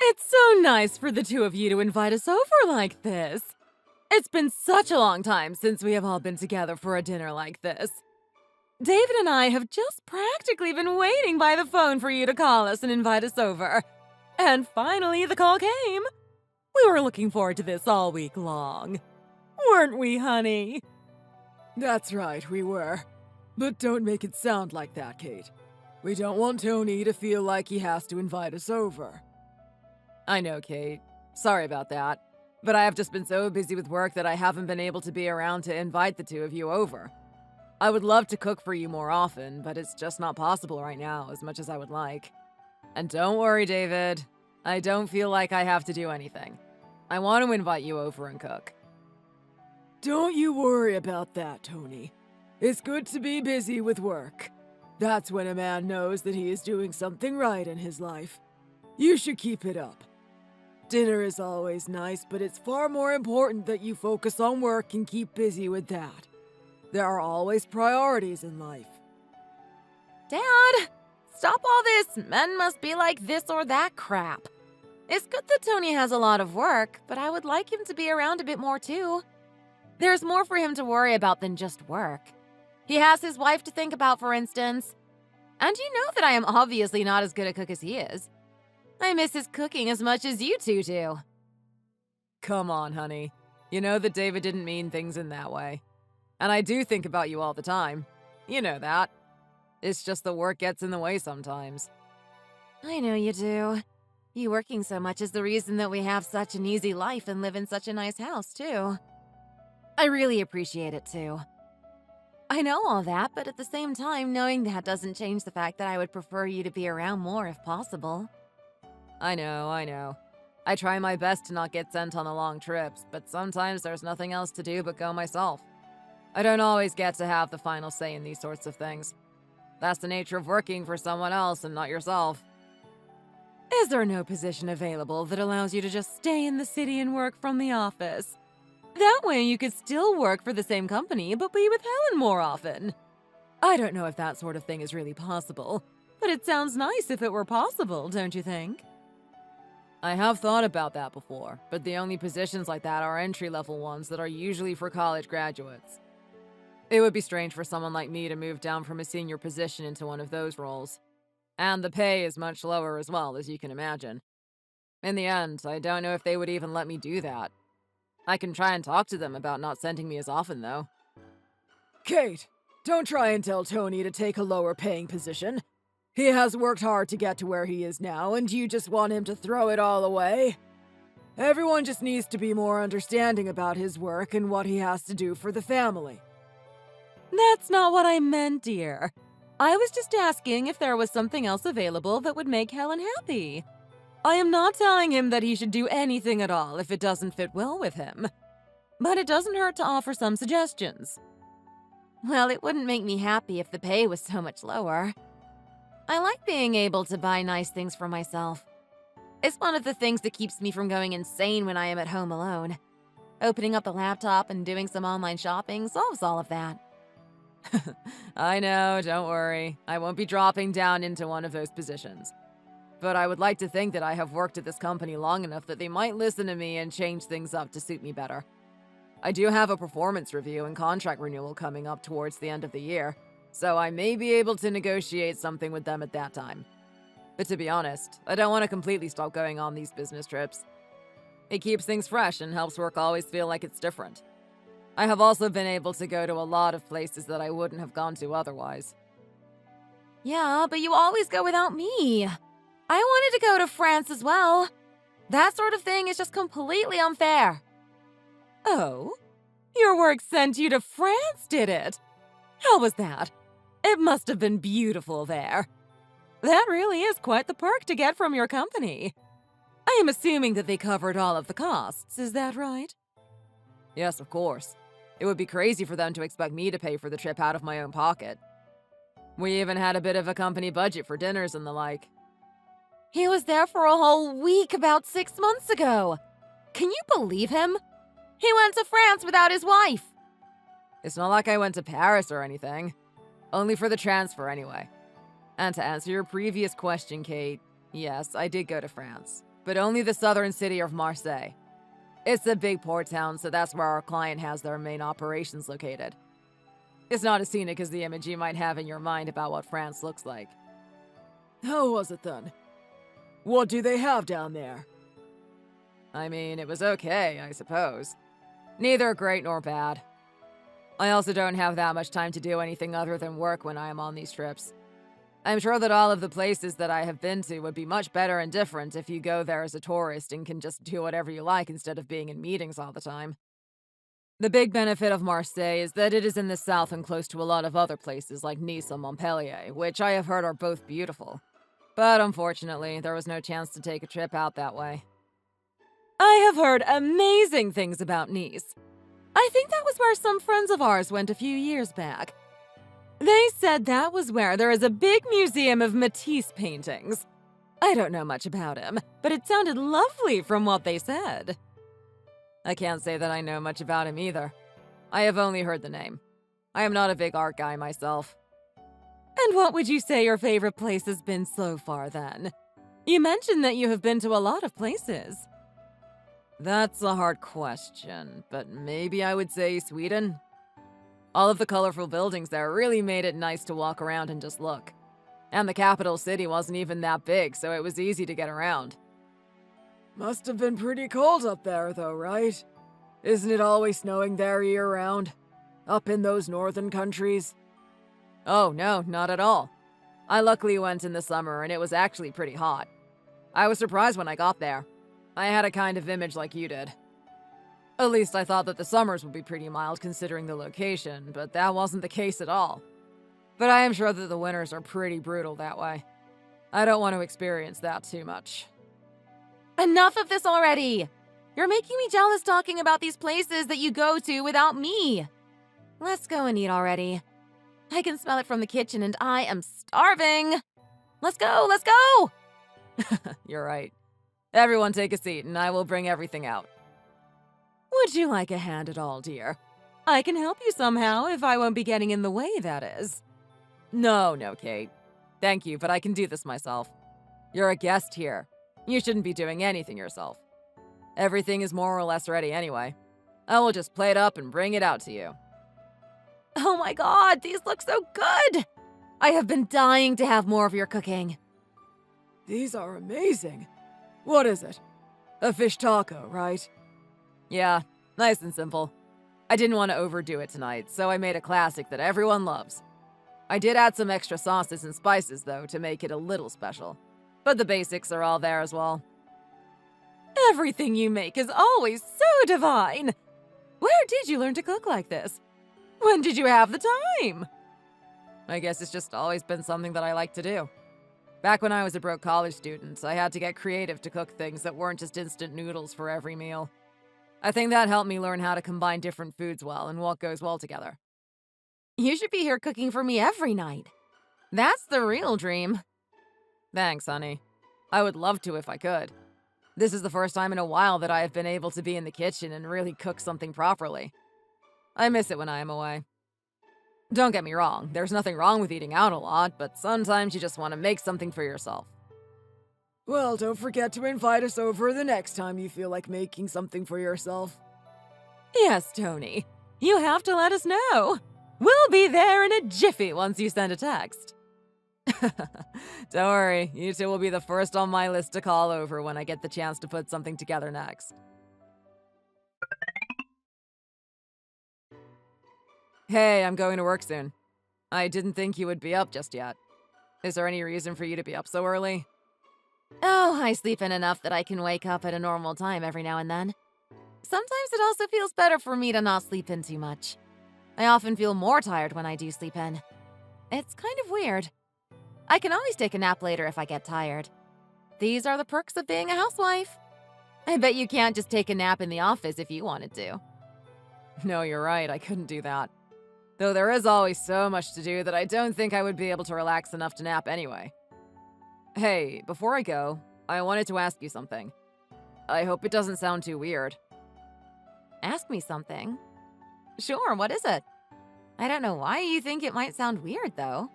It's so nice for the two of you to invite us over like this. It's been such a long time since we have all been together for a dinner like this. David and I have just practically been waiting by the phone for you to call us and invite us over. And finally, the call came. We were looking forward to this all week long. Weren't we, honey? That's right, we were. But don't make it sound like that, Kate. We don't want Tony to feel like he has to invite us over. I know, Kate. Sorry about that. But I have just been so busy with work that I haven't been able to be around to invite the two of you over. I would love to cook for you more often, but it's just not possible right now as much as I would like. And don't worry, David. I don't feel like I have to do anything. I want to invite you over and cook. Don't you worry about that, Tony. It's good to be busy with work. That's when a man knows that he is doing something right in his life. You should keep it up. Dinner is always nice, but it's far more important that you focus on work and keep busy with that. There are always priorities in life. Dad, stop all this men must be like this or that crap. It's good that Tony has a lot of work, but I would like him to be around a bit more too. There's more for him to worry about than just work. He has his wife to think about, for instance. And you know that I am obviously not as good a cook as he is. I miss his cooking as much as you two do. Come on, honey. You know that David didn't mean things in that way. And I do think about you all the time. You know that. It's just the work gets in the way sometimes. I know you do. You working so much is the reason that we have such an easy life and live in such a nice house, too. I really appreciate it, too. I know all that, but at the same time, knowing that doesn't change the fact that I would prefer you to be around more if possible. I know. I try my best to not get sent on the long trips, but sometimes there's nothing else to do but go myself. I don't always get to have the final say in these sorts of things. That's the nature of working for someone else and not yourself. Is there no position available that allows you to just stay in the city and work from the office? That way you could still work for the same company, but be with Helen more often. I don't know if that sort of thing is really possible, but it sounds nice if it were possible, don't you think? I have thought about that before, but the only positions like that are entry-level ones that are usually for college graduates. It would be strange for someone like me to move down from a senior position into one of those roles. And the pay is much lower as well, as you can imagine. In the end, I don't know if they would even let me do that. I can try and talk to them about not sending me as often, though. Kate, don't try and tell Tony to take a lower paying position. He has worked hard to get to where he is now, and you just want him to throw it all away? Everyone just needs to be more understanding about his work and what he has to do for the family. That's not what I meant, dear. I was just asking if there was something else available that would make Helen happy. I am not telling him that he should do anything at all if it doesn't fit well with him. But it doesn't hurt to offer some suggestions. Well, it wouldn't make me happy if the pay was so much lower. I like being able to buy nice things for myself. It's one of the things that keeps me from going insane when I am at home alone. Opening up the laptop and doing some online shopping solves all of that. I know, don't worry. I won't be dropping down into one of those positions. But I would like to think that I have worked at this company long enough that they might listen to me and change things up to suit me better. I do have a performance review and contract renewal coming up towards the end of the year, so I may be able to negotiate something with them at that time. But to be honest, I don't want to completely stop going on these business trips. It keeps things fresh and helps work always feel like it's different. I have also been able to go to a lot of places that I wouldn't have gone to otherwise. Yeah, but you always go without me. I wanted to go to France as well. That sort of thing is just completely unfair. Oh? Your work sent you to France, did it? How was that? It must have been beautiful there. That really is quite the perk to get from your company. I am assuming that they covered all of the costs, is that right? Yes, of course. It would be crazy for them to expect me to pay for the trip out of my own pocket. We even had a bit of a company budget for dinners and the like. He was there for a whole week about 6 months ago. Can you believe him? He went to France without his wife. It's not like I went to Paris or anything. Only for the transfer anyway. And to answer your previous question, Kate, yes, I did go to France. but only the southern city of Marseille. It's a big port town, so that's where our client has their main operations located. It's not as scenic as the image you might have in your mind about what France looks like. How was it then? What do they have down there? I mean, it was okay, I suppose. Neither great nor bad. I also don't have that much time to do anything other than work when I am on these trips. I'm sure that all of the places that I have been to would be much better and different if you go there as a tourist and can just do whatever you like instead of being in meetings all the time. The big benefit of Marseille is that it is in the south and close to a lot of other places like Nice and Montpellier, which I have heard are both beautiful. But unfortunately, there was no chance to take a trip out that way. I have heard amazing things about Nice. I think that was where some friends of ours went a few years back. They said that was where there is a big museum of Matisse paintings. I don't know much about him, but it sounded lovely from what they said. I can't say that I know much about him either. I have only heard the name. I am not a big art guy myself. And what would you say your favorite place has been so far, then? You mentioned that you have been to a lot of places. That's a hard question, but maybe I would say Sweden. All of the colorful buildings there really made it nice to walk around and just look. And the capital city wasn't even that big, so it was easy to get around. Must have been pretty cold up there, though, right? Isn't it always snowing there year-round? Up in those northern countries? Oh, no, not at all. I luckily went in the summer, and it was actually pretty hot. I was surprised when I got there. I had a kind of image like you did. At least I thought that the summers would be pretty mild considering the location, but that wasn't the case at all. But I am sure that the winters are pretty brutal that way. I don't want to experience that too much. Enough of this already! You're making me jealous talking about these places that you go to without me. Let's go and eat already. I can smell it from the kitchen and I am starving. Let's go, let's go! You're right. Everyone take a seat and I will bring everything out. Would you like a hand at all, dear? I can help you somehow if I won't be getting in the way, that is. No, Kate. Thank you, but I can do this myself. You're a guest here. You shouldn't be doing anything yourself. Everything is more or less ready anyway. I will just plate up and bring it out to you. Oh my god, these look so good! I have been dying to have more of your cooking. These are amazing. What is it? A fish taco, right? Yeah, nice and simple. I didn't want to overdo it tonight, so I made a classic that everyone loves. I did add some extra sauces and spices, though, to make it a little special. But the basics are all there as well. Everything you make is always so divine! Where did you learn to cook like this? When did you have the time? I guess it's just always been something that I like to do. Back when I was a broke college student, I had to get creative to cook things that weren't just instant noodles for every meal. I think that helped me learn how to combine different foods well and what goes well together. You should be here cooking for me every night. That's the real dream. Thanks, honey. I would love to if I could. This is the first time in a while that I have been able to be in the kitchen and really cook something properly. I miss it when I am away. Don't get me wrong, there's nothing wrong with eating out a lot, but sometimes you just want to make something for yourself. Well, don't forget to invite us over the next time you feel like making something for yourself. Yes, Tony. You have to let us know. We'll be there in a jiffy once you send a text. Don't worry, you two will be the first on my list to call over when I get the chance to put something together next. Hey, I'm going to work soon. I didn't think you would be up just yet. Is there any reason for you to be up so early? Oh, I sleep in enough that I can wake up at a normal time every now and then. Sometimes it also feels better for me to not sleep in too much. I often feel more tired when I do sleep in. It's kind of weird. I can always take a nap later if I get tired. These are the perks of being a housewife. I bet you can't just take a nap in the office if you wanted to. No, you're right, I couldn't do that. Though there is always so much to do that I don't think I would be able to relax enough to nap anyway. Hey, before I go, I wanted to ask you something. I hope it doesn't sound too weird. Ask me something? Sure, what is it? I don't know why you think it might sound weird, though.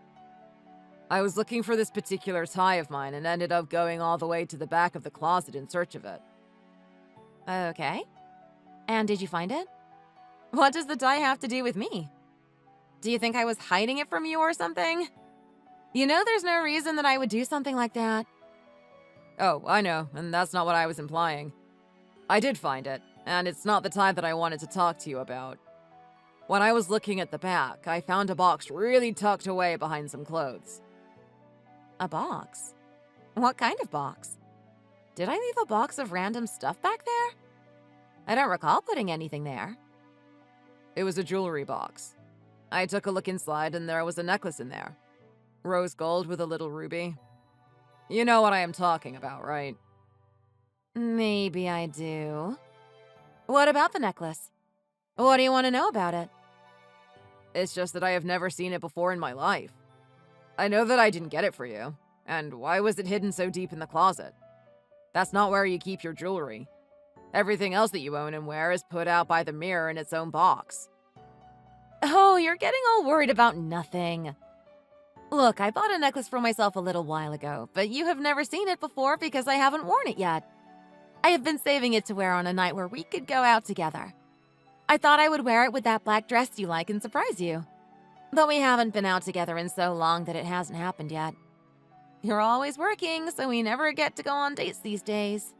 I was looking for this particular tie of mine and ended up going all the way to the back of the closet in search of it. Okay. And did you find it? What does the tie have to do with me? Do you think I was hiding it from you or something? You know there's no reason that I would do something like that. Oh, I know, and that's not what I was implying. I did find it, and it's not the tie that I wanted to talk to you about. When I was looking at the back, I found a box really tucked away behind some clothes. A box? What kind of box? Did I leave a box of random stuff back there? I don't recall putting anything there. It was a jewelry box. I took a look inside and there was a necklace in there. Rose gold with a little ruby. You know what I am talking about, right? Maybe I do. What about the necklace? What do you want to know about it? It's just that I have never seen it before in my life. I know that I didn't get it for you, and why was it hidden so deep in the closet? That's not where you keep your jewelry. Everything else that you own and wear is put out by the mirror in its own box. Oh, you're getting all worried about nothing. Look, I bought a necklace for myself a little while ago, but you have never seen it before because I haven't worn it yet. I have been saving it to wear on a night where we could go out together. I thought I would wear it with that black dress you like and surprise you. But we haven't been out together in so long that it hasn't happened yet. You're always working, so we never get to go on dates these days.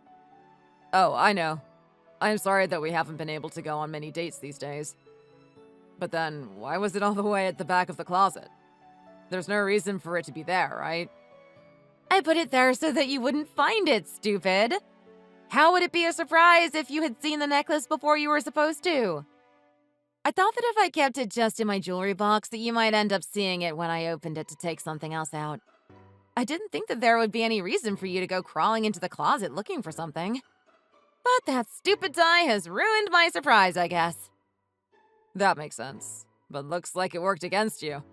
Oh, I know. I'm sorry that we haven't been able to go on many dates these days. But then, why was it all the way at the back of the closet? There's no reason for it to be there, right? I put it there so that you wouldn't find it, stupid. How would it be a surprise if you had seen the necklace before you were supposed to? I thought that if I kept it just in my jewelry box that you might end up seeing it when I opened it to take something else out. I didn't think that there would be any reason for you to go crawling into the closet looking for something. But that stupid tie has ruined my surprise, I guess. That makes sense, but looks like it worked against you.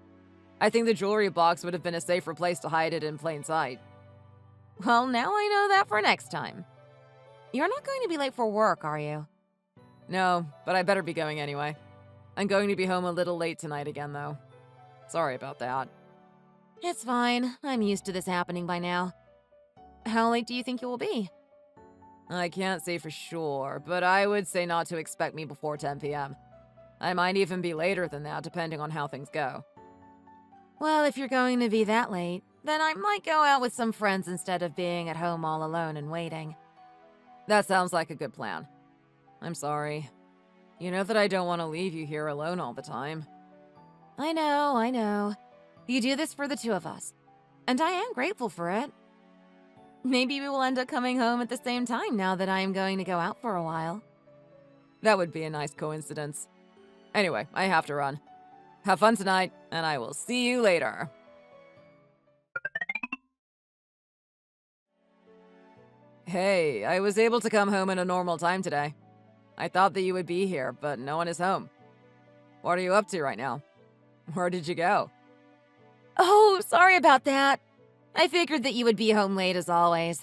I think the jewelry box would have been a safer place to hide it in plain sight. Well, now I know that for next time. You're not going to be late for work, are you? No, but I better be going anyway. I'm going to be home a little late tonight again, though. Sorry about that. It's fine. I'm used to this happening by now. How late do you think you will be? I can't say for sure, but I would say not to expect me before 10 p.m. I might even be later than that, depending on how things go. Well, if you're going to be that late, then I might go out with some friends instead of being at home all alone and waiting. That sounds like a good plan. I'm sorry. You know that I don't want to leave you here alone all the time. I know. You do this for the two of us, and I am grateful for it. Maybe we will end up coming home at the same time now that I am going to go out for a while. That would be a nice coincidence. Anyway, I have to run. Have fun tonight, and I will see you later. Hey, I was able to come home at a normal time today. I thought that you would be here, but no one is home. What are you up to right now? Where did you go? Oh, sorry about that. I figured that you would be home late as always.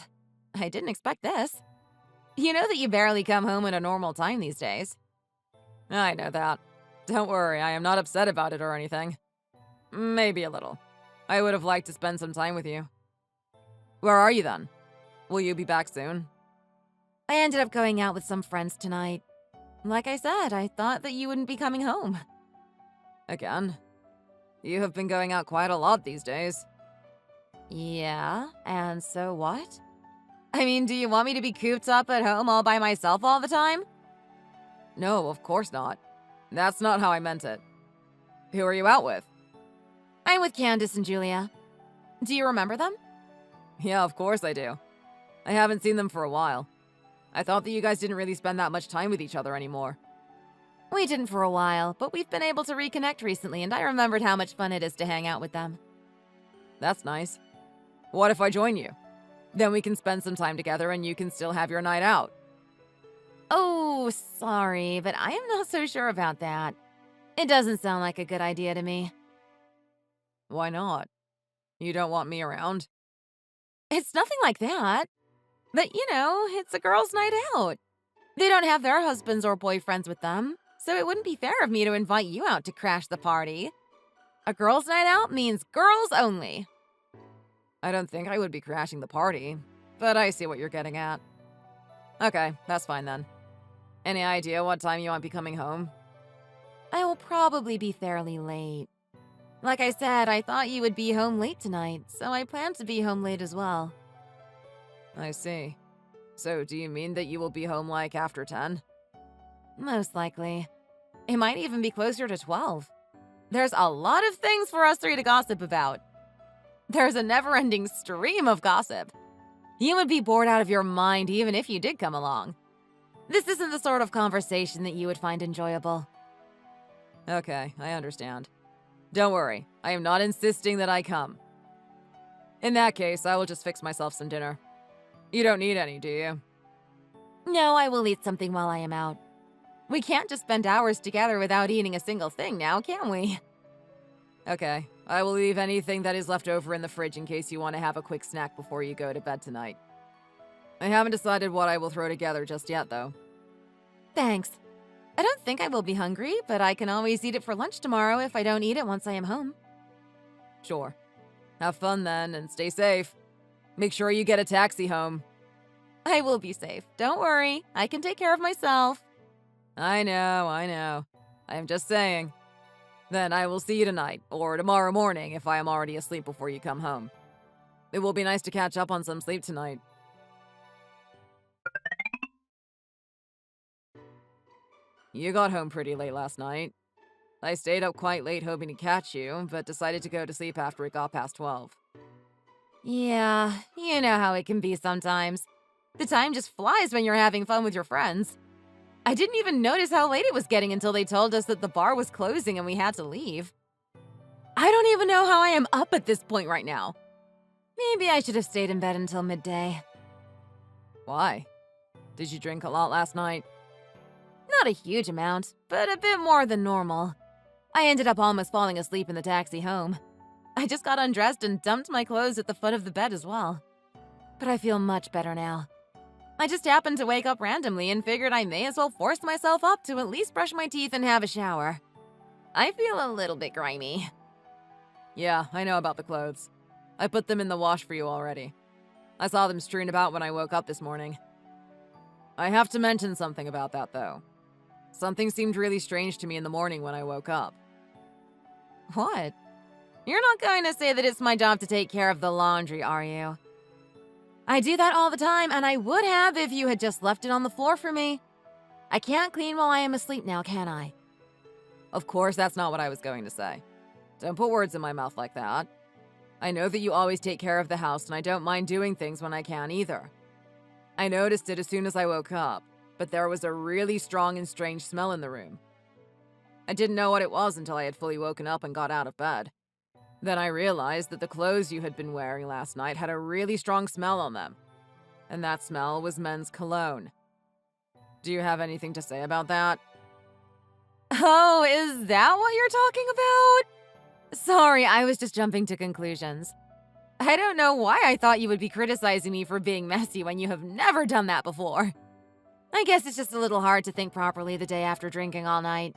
I didn't expect this. You know that you barely come home at a normal time these days. I know that. Don't worry, I am not upset about it or anything. Maybe a little. I would have liked to spend some time with you. Where are you then? Will you be back soon? I ended up going out with some friends tonight. Like I said, I thought that you wouldn't be coming home. Again? You have been going out quite a lot these days. Yeah, and so what? I mean, do you want me to be cooped up at home all by myself all the time? No, of course not. That's not how I meant it. Who are you out with? I'm with Candace and Julia. Do you remember them? Yeah, of course I do. I haven't seen them for a while. I thought that you guys didn't really spend that much time with each other anymore. We didn't for a while, but we've been able to reconnect recently, and I remembered how much fun it is to hang out with them. That's nice. What if I join you? Then we can spend some time together and you can still have your night out. Oh, sorry, but I am not so sure about that. It doesn't sound like a good idea to me. Why not? You don't want me around? It's nothing like that. But, you know, it's a girls' night out. They don't have their husbands or boyfriends with them, so it wouldn't be fair of me to invite you out to crash the party. A girls' night out means girls only. I don't think I would be crashing the party, but I see what you're getting at. Okay, that's fine then. Any idea what time you might be coming home? I will probably be fairly late. Like I said, I thought you would be home late tonight, so I plan to be home late as well. I see. So do you mean that you will be home like after 10? Most likely. It might even be closer to 12. There's a lot of things for us three to gossip about. There's a never-ending stream of gossip. You would be bored out of your mind even if you did come along. This isn't the sort of conversation that you would find enjoyable. Okay, I understand. Don't worry, I am not insisting that I come. In that case, I will just fix myself some dinner. You don't need any, do you? No, I will eat something while I am out. We can't just spend hours together without eating a single thing now, can we? Okay, I will leave anything that is left over in the fridge in case you want to have a quick snack before you go to bed tonight. I haven't decided what I will throw together just yet, though. Thanks. I don't think I will be hungry, but I can always eat it for lunch tomorrow if I don't eat it once I am home. Sure. Have fun then, and stay safe. Make sure you get a taxi home. I will be safe. Don't worry. I can take care of myself. I know. I am just saying. Then I will see you tonight, or tomorrow morning if I am already asleep before you come home. It will be nice to catch up on some sleep tonight. You got home pretty late last night. I stayed up quite late hoping to catch you, but decided to go to sleep after it got past 12. Yeah, you know how it can be sometimes. The time just flies when you're having fun with your friends. I didn't even notice how late it was getting until they told us that the bar was closing and we had to leave. I don't even know how I am up at this point right now. Maybe I should have stayed in bed until midday. Why? Did you drink a lot last night? Not a huge amount, but a bit more than normal. I ended up almost falling asleep in the taxi home. I just got undressed and dumped my clothes at the foot of the bed as well. But I feel much better now. I just happened to wake up randomly and figured I may as well force myself up to at least brush my teeth and have a shower. I feel a little bit grimy. Yeah, I know about the clothes. I put them in the wash for you already. I saw them strewn about when I woke up this morning. I have to mention something about that, though. Something seemed really strange to me in the morning when I woke up. What? You're not going to say that it's my job to take care of the laundry, are you? I do that all the time, and I would have if you had just left it on the floor for me. I can't clean while I am asleep now, can I? Of course, that's not what I was going to say. Don't put words in my mouth like that. I know that you always take care of the house, and I don't mind doing things when I can either. I noticed it as soon as I woke up, but there was a really strong and strange smell in the room. I didn't know what it was until I had fully woken up and got out of bed. Then I realized that the clothes you had been wearing last night had a really strong smell on them. And that smell was men's cologne. Do you have anything to say about that? Oh, is that what you're talking about? Sorry, I was just jumping to conclusions. I don't know why I thought you would be criticizing me for being messy when you have never done that before. I guess it's just a little hard to think properly the day after drinking all night.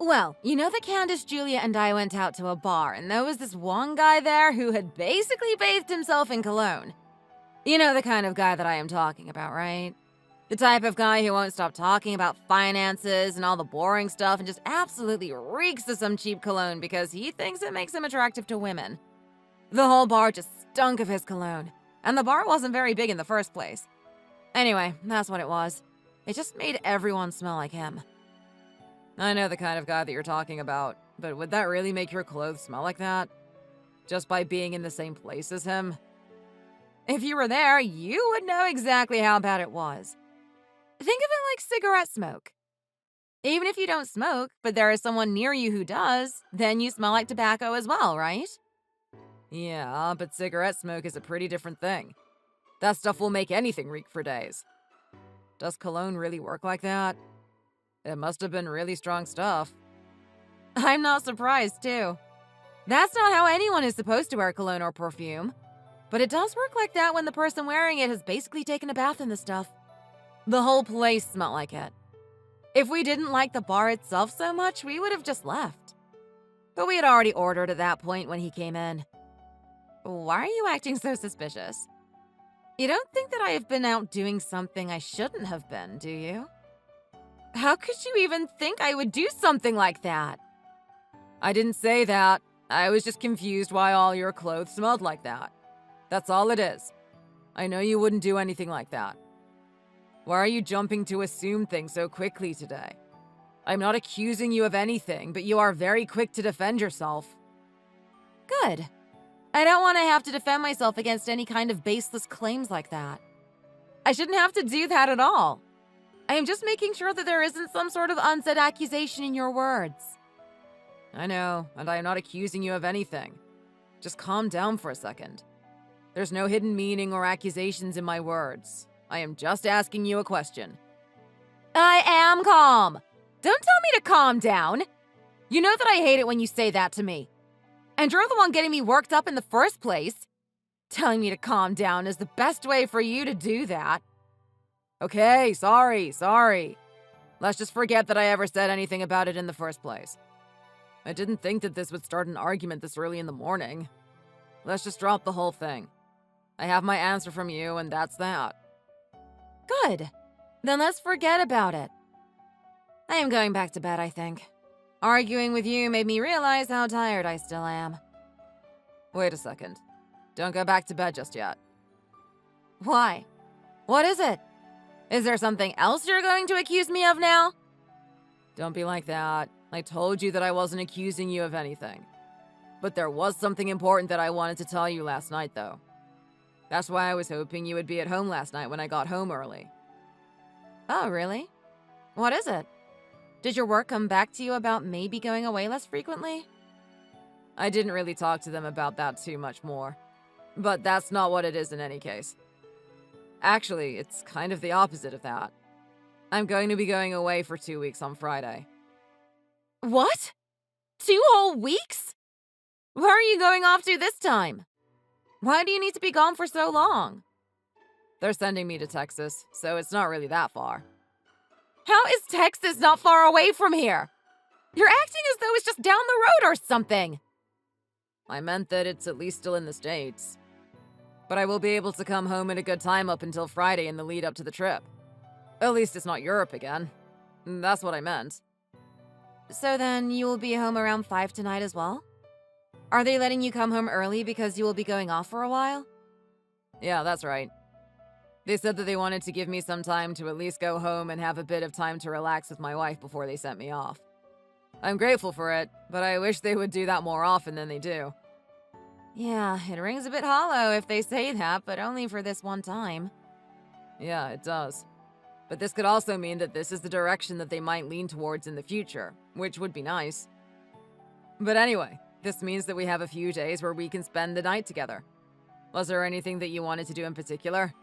Well, you know that Candace, Julia, and I went out to a bar, and there was this one guy there who had basically bathed himself in cologne. You know the kind of guy that I am talking about, right? The type of guy who won't stop talking about finances and all the boring stuff and just absolutely reeks of some cheap cologne because he thinks it makes him attractive to women. The whole bar just stunk of his cologne, and the bar wasn't very big in the first place. Anyway, that's what it was. It just made everyone smell like him. I know the kind of guy that you're talking about, but would that really make your clothes smell like that? Just by being in the same place as him? If you were there, you would know exactly how bad it was. Think of it like cigarette smoke. Even if you don't smoke, but there is someone near you who does, then you smell like tobacco as well, right? Yeah, but cigarette smoke is a pretty different thing. That stuff will make anything reek for days. Does cologne really work like that? It must have been really strong stuff. I'm not surprised, too. That's not how anyone is supposed to wear cologne or perfume. But it does work like that when the person wearing it has basically taken a bath in the stuff. The whole place smelled like it. If we didn't like the bar itself so much, we would have just left. But we had already ordered at that point when he came in. Why are you acting so suspicious? You don't think that I have been out doing something I shouldn't have been, do you? How could you even think I would do something like that? I didn't say that. I was just confused why all your clothes smelled like that. That's all it is. I know you wouldn't do anything like that. Why are you jumping to assume things so quickly today? I'm not accusing you of anything, but you are very quick to defend yourself. Good. I don't want to have to defend myself against any kind of baseless claims like that. I shouldn't have to do that at all. I am just making sure that there isn't some sort of unsaid accusation in your words. I know, and I am not accusing you of anything. Just calm down for a second. There's no hidden meaning or accusations in my words. I am just asking you a question. I am calm. Don't tell me to calm down. You know that I hate it when you say that to me. And you're the one getting me worked up in the first place. Telling me to calm down is the best way for you to do that. Okay, sorry. Let's just forget that I ever said anything about it in the first place. I didn't think that this would start an argument this early in the morning. Let's just drop the whole thing. I have my answer from you, and that's that. Good. Then let's forget about it. I am going back to bed, I think. Arguing with you made me realize how tired I still am. Wait a second. Don't go back to bed just yet. Why? What is it? Is there something else you're going to accuse me of now? Don't be like that. I told you that I wasn't accusing you of anything. But there was something important that I wanted to tell you last night, though. That's why I was hoping you would be at home last night when I got home early. Oh, really? What is it? Did your work come back to you about maybe going away less frequently? I didn't really talk to them about that too much more. But that's not what it is in any case. Actually, it's kind of the opposite of that. I'm going to be going away for 2 weeks on Friday. What? 2 whole weeks? Where are you going off to this time? Why do you need to be gone for so long? They're sending me to Texas, so it's not really that far. How is Texas not far away from here? You're acting as though it's just down the road or something. I meant that it's at least still in the States. But I will be able to come home at a good time up until Friday in the lead up to the trip. At least it's not Europe again. That's what I meant. So then you will be home around 5 tonight as well? Are they letting you come home early because you will be going off for a while? Yeah, that's right. They said that they wanted to give me some time to at least go home and have a bit of time to relax with my wife before they sent me off. I'm grateful for it, but I wish they would do that more often than they do. Yeah, it rings a bit hollow if they say that, but only for this one time. Yeah, it does. But this could also mean that this is the direction that they might lean towards in the future, which would be nice. But anyway, this means that we have a few days where we can spend the night together. Was there anything that you wanted to do in particular?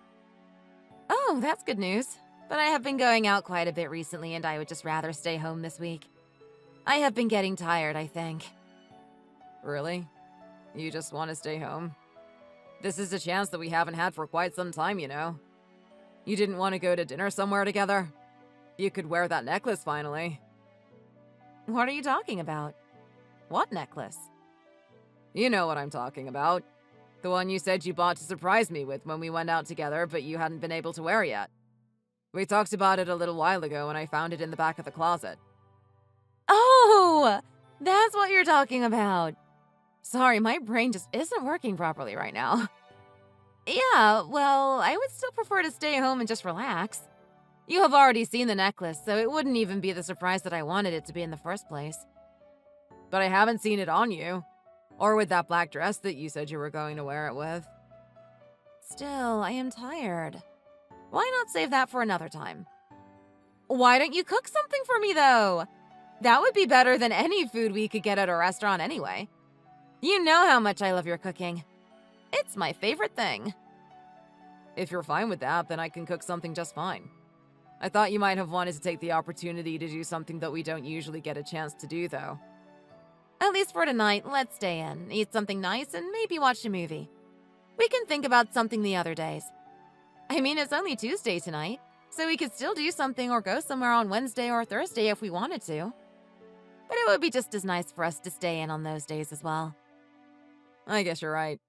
Oh, that's good news. But I have been going out quite a bit recently, and I would just rather stay home this week. I have been getting tired, I think. Really? You just want to stay home? This is a chance that we haven't had for quite some time, you know. You didn't want to go to dinner somewhere together? You could wear that necklace finally. What are you talking about? What necklace? You know what I'm talking about. The one you said you bought to surprise me with when we went out together, but you hadn't been able to wear yet. We talked about it a little while ago and I found it in the back of the closet. Oh, that's what you're talking about. Sorry, my brain just isn't working properly right now. Yeah, well, I would still prefer to stay home and just relax. You have already seen the necklace, so it wouldn't even be the surprise that I wanted it to be in the first place. But I haven't seen it on you. Or with that black dress that you said you were going to wear it with. Still, I am tired. Why not save that for another time? Why don't you cook something for me, though? That would be better than any food we could get at a restaurant anyway. You know how much I love your cooking. It's my favorite thing. If you're fine with that, then I can cook something just fine. I thought you might have wanted to take the opportunity to do something that we don't usually get a chance to do, though. At least for tonight, let's stay in, eat something nice, and maybe watch a movie. We can think about something the other days. I mean, it's only Tuesday tonight, so we could still do something or go somewhere on Wednesday or Thursday if we wanted to. But it would be just as nice for us to stay in on those days as well. I guess you're right.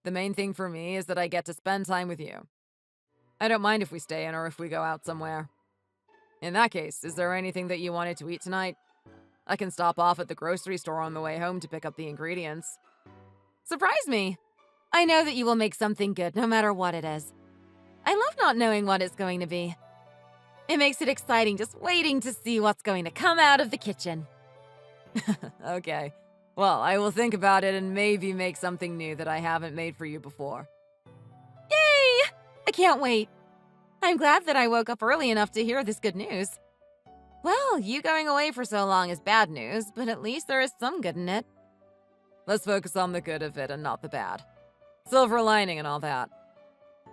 The main thing for me is that I get to spend time with you. I don't mind if we stay in or if we go out somewhere. In that case, is there anything that you wanted to eat tonight? I can stop off at the grocery store on the way home to pick up the ingredients. Surprise me! I know that you will make something good no matter what it is. I love not knowing what it's going to be. It makes it exciting just waiting to see what's going to come out of the kitchen. Okay. Well, I will think about it and maybe make something new that I haven't made for you before. Yay! I can't wait. I'm glad that I woke up early enough to hear this good news. Well, you going away for so long is bad news, but at least there is some good in it. Let's focus on the good of it and not the bad. Silver lining and all that.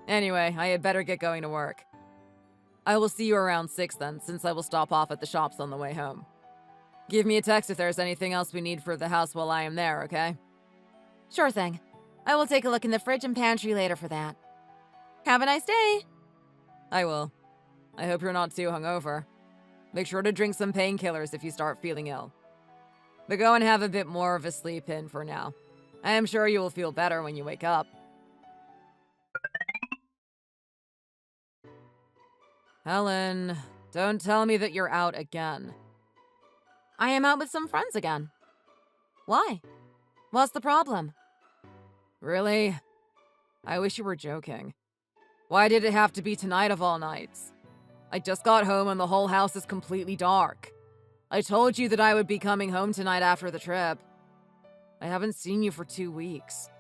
Anyway, I had better get going to work. I will see you around 6 then, since I will stop off at the shops on the way home. Give me a text if there's anything else we need for the house while I am there, okay? Sure thing. I will take a look in the fridge and pantry later for that. Have a nice day. I will. I hope you're not too hungover. Make sure to drink some painkillers if you start feeling ill. But go and have a bit more of a sleep in for now. I am sure you will feel better when you wake up. Helen, don't tell me that you're out again. I am out with some friends again. Why? What's the problem? Really? I wish you were joking. Why did it have to be tonight of all nights? I just got home and the whole house is completely dark. I told you that I would be coming home tonight after the trip. I haven't seen you for 2 weeks.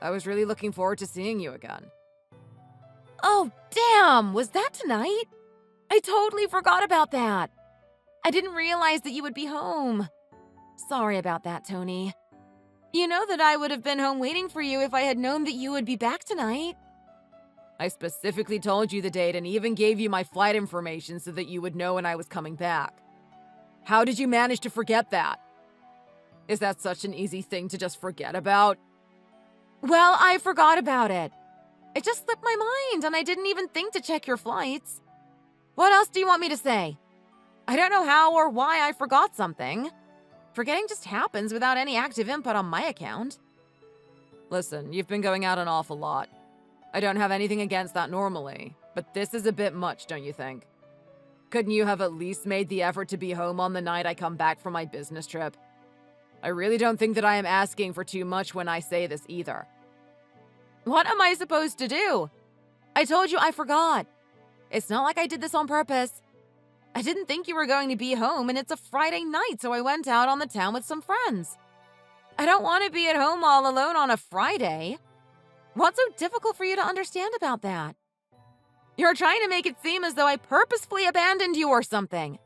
I was really looking forward to seeing you again. Oh, damn! Was that tonight? I totally forgot about that. I didn't realize that you would be home. Sorry about that, Tony. You know that I would have been home waiting for you if I had known that you would be back tonight. I specifically told you the date and even gave you my flight information so that you would know when I was coming back. How did you manage to forget that? Is that such an easy thing to just forget about? Well, I forgot about it. It just slipped my mind and I didn't even think to check your flights. What else do you want me to say? I don't know how or why I forgot something. Forgetting just happens without any active input on my account. Listen, you've been going out an awful lot. I don't have anything against that normally, but this is a bit much, don't you think? Couldn't you have at least made the effort to be home on the night I come back from my business trip? I really don't think that I am asking for too much when I say this either. What am I supposed to do? I told you I forgot. It's not like I did this on purpose. I didn't think you were going to be home, and it's a Friday night, so I went out on the town with some friends. I don't want to be at home all alone on a Friday. What's so difficult for you to understand about that? You're trying to make it seem as though I purposefully abandoned you or something.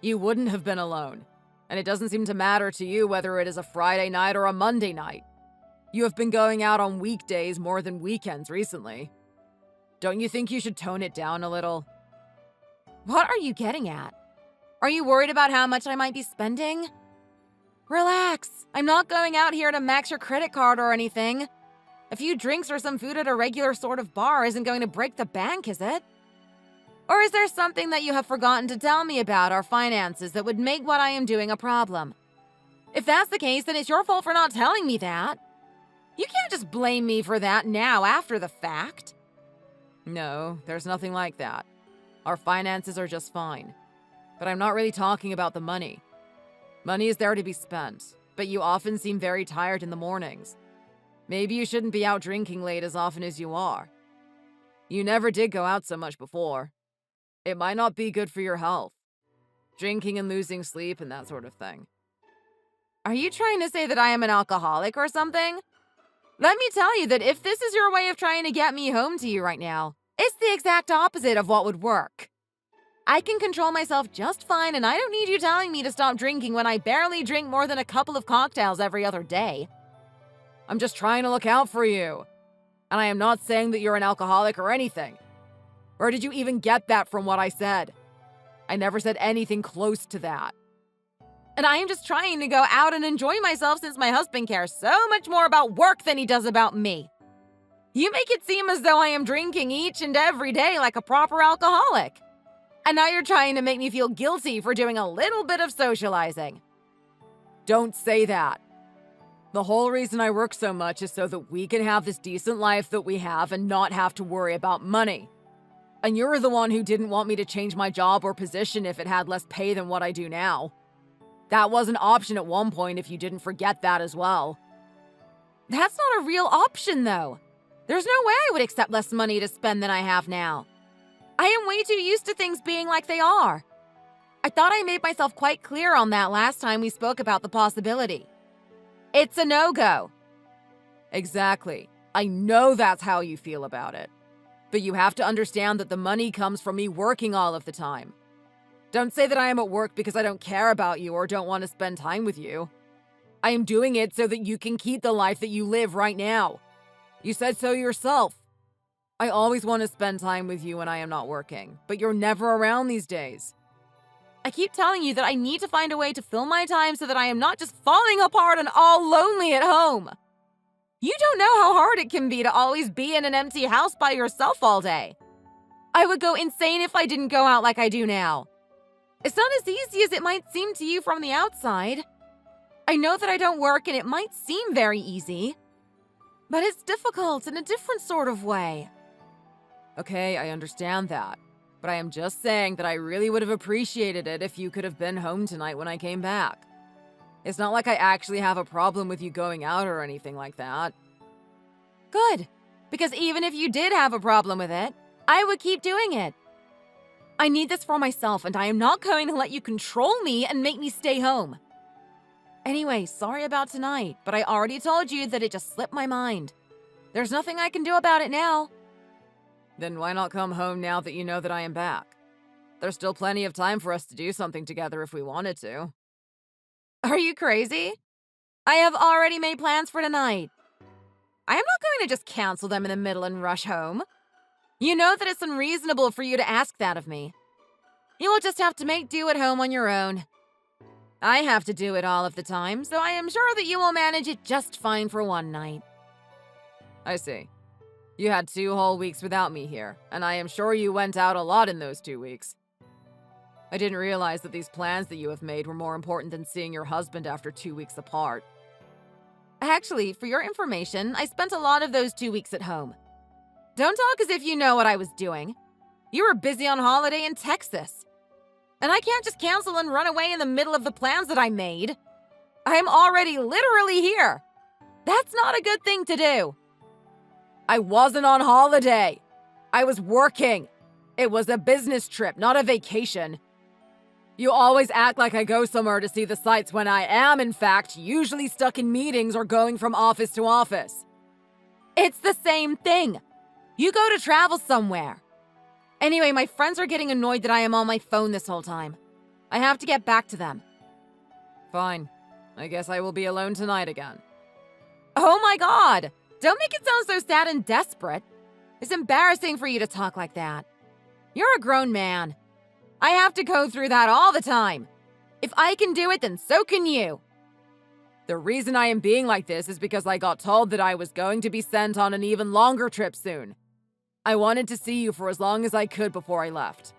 You wouldn't have been alone, and it doesn't seem to matter to you whether it is a Friday night or a Monday night. You have been going out on weekdays more than weekends recently. Don't you think you should tone it down a little? What are you getting at? Are you worried about how much I might be spending? Relax. I'm not going out here to max your credit card or anything. A few drinks or some food at a regular sort of bar isn't going to break the bank, is it? Or is there something that you have forgotten to tell me about our finances that would make what I am doing a problem? If that's the case, then it's your fault for not telling me that. You can't just blame me for that now after the fact. No, there's nothing like that. Our finances are just fine. But I'm not really talking about the money. Money is there to be spent, but you often seem very tired in the mornings. Maybe you shouldn't be out drinking late as often as you are. You never did go out so much before. It might not be good for your health. Drinking and losing sleep and that sort of thing. Are you trying to say that I am an alcoholic or something? Let me tell you that if this is your way of trying to get me home to you right now, it's the exact opposite of what would work. I can control myself just fine, and I don't need you telling me to stop drinking when I barely drink more than a couple of cocktails every other day. I'm just trying to look out for you. And I am not saying that you're an alcoholic or anything. Or did you even get that from what I said? I never said anything close to that. And I am just trying to go out and enjoy myself since my husband cares so much more about work than he does about me. You make it seem as though I am drinking each and every day like a proper alcoholic. And now you're trying to make me feel guilty for doing a little bit of socializing. Don't say that. The whole reason I work so much is so that we can have this decent life that we have and not have to worry about money. And you're the one who didn't want me to change my job or position if it had less pay than what I do now. That was an option at one point if you didn't forget that as well. That's not a real option, though. There's no way I would accept less money to spend than I have now. I am way too used to things being like they are. I thought I made myself quite clear on that last time we spoke about the possibility. It's a no-go. Exactly. I know that's how you feel about it. But you have to understand that the money comes from me working all of the time. Don't say that I am at work because I don't care about you or don't want to spend time with you. I am doing it so that you can keep the life that you live right now. You said so yourself. I always want to spend time with you when I am not working, but you're never around these days. I keep telling you that I need to find a way to fill my time so that I am not just falling apart and all lonely at home. You don't know how hard it can be to always be in an empty house by yourself all day. I would go insane if I didn't go out like I do now. It's not as easy as it might seem to you from the outside. I know that I don't work and it might seem very easy, but it's difficult in a different sort of way. Okay, I understand that. But I am just saying that I really would have appreciated it if you could have been home tonight when I came back. It's not like I actually have a problem with you going out or anything like that. Good, because even if you did have a problem with it, I would keep doing it. I need this for myself, and I am not going to let you control me and make me stay home. Anyway, sorry about tonight, but I already told you that it just slipped my mind. There's nothing I can do about it now. Then why not come home now that you know that I am back? There's still plenty of time for us to do something together if we wanted to. Are you crazy? I have already made plans for tonight. I am not going to just cancel them in the middle and rush home. You know that it's unreasonable for you to ask that of me. You will just have to make do at home on your own. I have to do it all of the time, so I am sure that you will manage it just fine for one night. I see. You had 2 whole weeks without me here, and I am sure you went out a lot in those 2 weeks. I didn't realize that these plans that you have made were more important than seeing your husband after 2 weeks apart. Actually, for your information, I spent a lot of those 2 weeks at home. Don't talk as if you know what I was doing. You were busy on holiday in Texas. And I can't just cancel and run away in the middle of the plans that I made. I'm already literally here. That's not a good thing to do. I wasn't on holiday. I was working. It was a business trip, not a vacation. You always act like I go somewhere to see the sights when I am, in fact, usually stuck in meetings or going from office to office. It's the same thing. You go to travel somewhere. Anyway, my friends are getting annoyed that I am on my phone this whole time. I have to get back to them. Fine. I guess I will be alone tonight again. Oh my God! Don't make it sound so sad and desperate. It's embarrassing for you to talk like that. You're a grown man. I have to go through that all the time. If I can do it, then so can you. The reason I am being like this is because I got told that I was going to be sent on an even longer trip soon. I wanted to see you for as long as I could before I left.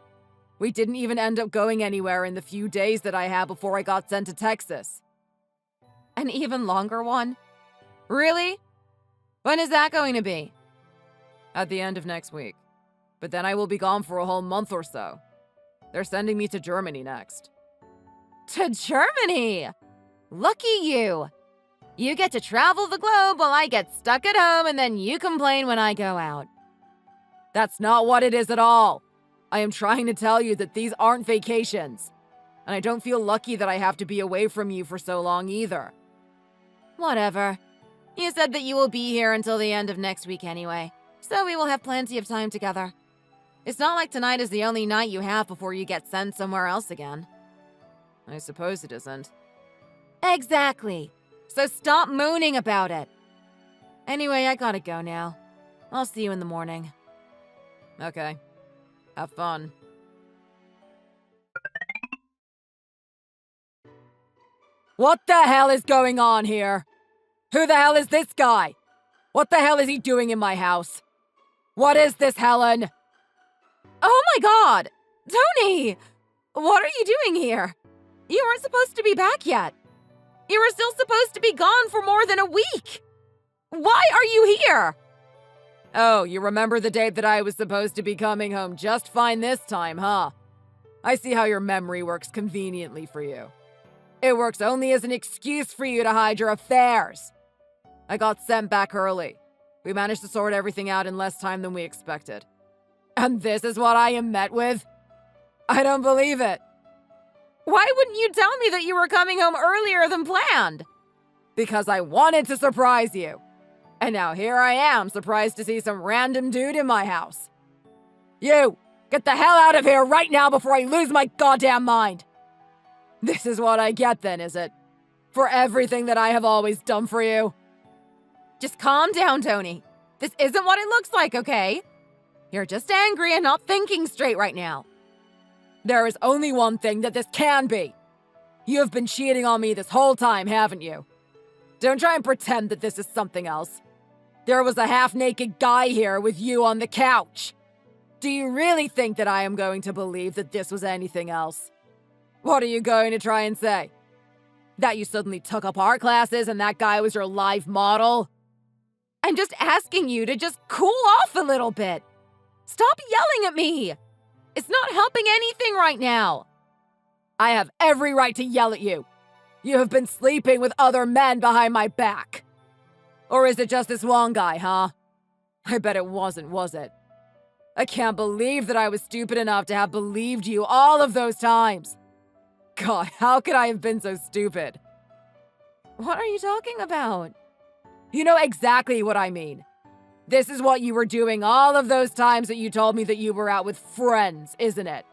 We didn't even end up going anywhere in the few days that I had before I got sent to Texas. An even longer one? Really? When is that going to be? At the end of next week. But then I will be gone for a whole month or so. They're sending me to Germany next. To Germany? Lucky you. You get to travel the globe while I get stuck at home and then you complain when I go out. That's not what it is at all. I am trying to tell you that these aren't vacations. And I don't feel lucky that I have to be away from you for so long either. Whatever. You said that you will be here until the end of next week anyway, so we will have plenty of time together. It's not like tonight is the only night you have before you get sent somewhere else again. I suppose it isn't. Exactly. So stop mooning about it. Anyway, I gotta go now. I'll see you in the morning. Okay. Have fun. What the hell is going on here? Who the hell is this guy? What the hell is he doing in my house? What is this, Helen? Oh my God! Tony! What are you doing here? You weren't supposed to be back yet. You were still supposed to be gone for more than a week. Why are you here? Oh, you remember the date that I was supposed to be coming home just fine this time, huh? I see how your memory works conveniently for you. It works only as an excuse for you to hide your affairs. I got sent back early. We managed to sort everything out in less time than we expected. And this is what I am met with? I don't believe it. Why wouldn't you tell me that you were coming home earlier than planned? Because I wanted to surprise you. And now here I am, surprised to see some random dude in my house. You, get the hell out of here right now before I lose my goddamn mind. This is what I get then, is it? For everything that I have always done for you? Just calm down, Tony. This isn't what it looks like, okay? You're just angry and not thinking straight right now. There is only one thing that this can be. You have been cheating on me this whole time, haven't you? Don't try and pretend that this is something else. There was a half-naked guy here with you on the couch. Do you really think that I am going to believe that this was anything else? What are you going to try and say? That you suddenly took up art classes and that guy was your live model? I'm just asking you to just cool off a little bit. Stop yelling at me. It's not helping anything right now. I have every right to yell at you. You have been sleeping with other men behind my back. Or is it just this one guy, huh? I bet it wasn't, was it? I can't believe that I was stupid enough to have believed you all of those times. God, how could I have been so stupid? What are you talking about? You know exactly what I mean. This is what you were doing all of those times that you told me that you were out with friends, isn't it?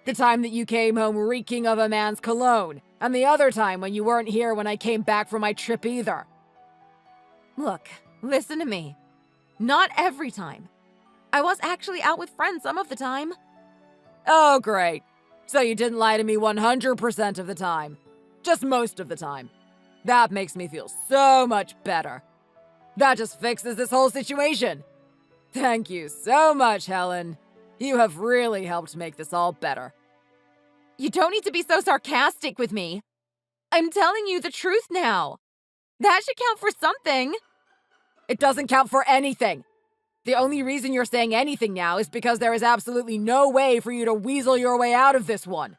The time that you came home reeking of a man's cologne, and the other time when you weren't here when I came back from my trip either. Look, listen to me. Not every time. I was actually out with friends some of the time. Oh, great. So you didn't lie to me 100% of the time. Just most of the time. That makes me feel so much better. That just fixes this whole situation. Thank you so much, Helen. You have really helped make this all better. You don't need to be so sarcastic with me. I'm telling you the truth now. That should count for something. It doesn't count for anything. The only reason you're saying anything now is because there is absolutely no way for you to weasel your way out of this one.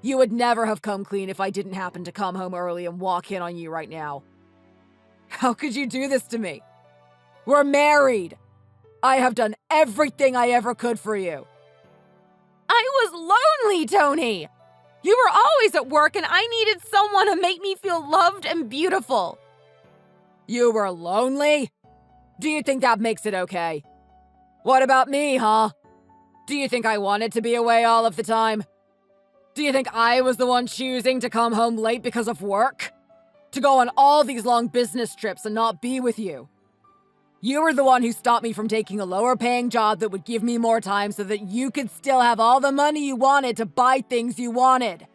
You would never have come clean if I didn't happen to come home early and walk in on you right now. How could you do this to me? We're married. I have done everything I ever could for you. I was lonely, Tony. You were always at work and I needed someone to make me feel loved and beautiful. You were lonely? Do you think that makes it okay? What about me, huh? Do you think I wanted to be away all of the time? Do you think I was the one choosing to come home late because of work? To go on all these long business trips and not be with you? You were the one who stopped me from taking a lower paying job that would give me more time so that you could still have all the money you wanted to buy things you wanted.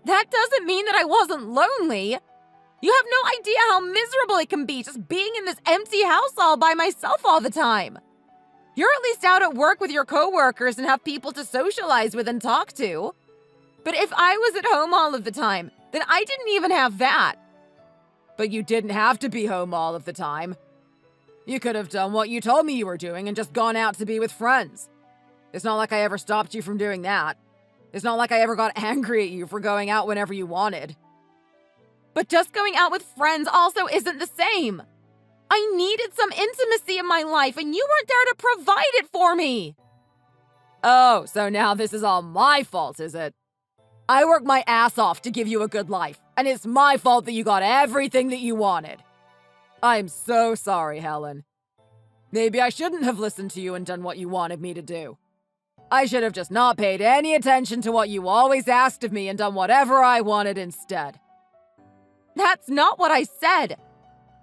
That doesn't mean that I wasn't lonely. You have no idea how miserable it can be just being in this empty house all by myself all the time. You're at least out at work with your coworkers and have people to socialize with and talk to. But if I was at home all of the time, then I didn't even have that. But you didn't have to be home all of the time. You could have done what you told me you were doing and just gone out to be with friends. It's not like I ever stopped you from doing that. It's not like I ever got angry at you for going out whenever you wanted. But just going out with friends also isn't the same. I needed some intimacy in my life and you weren't there to provide it for me. Oh, so now this is all my fault, is it? I worked my ass off to give you a good life, and it's my fault that you got everything that you wanted. I'm so sorry, Helen. Maybe I shouldn't have listened to you and done what you wanted me to do. I should have just not paid any attention to what you always asked of me and done whatever I wanted instead. That's not what I said.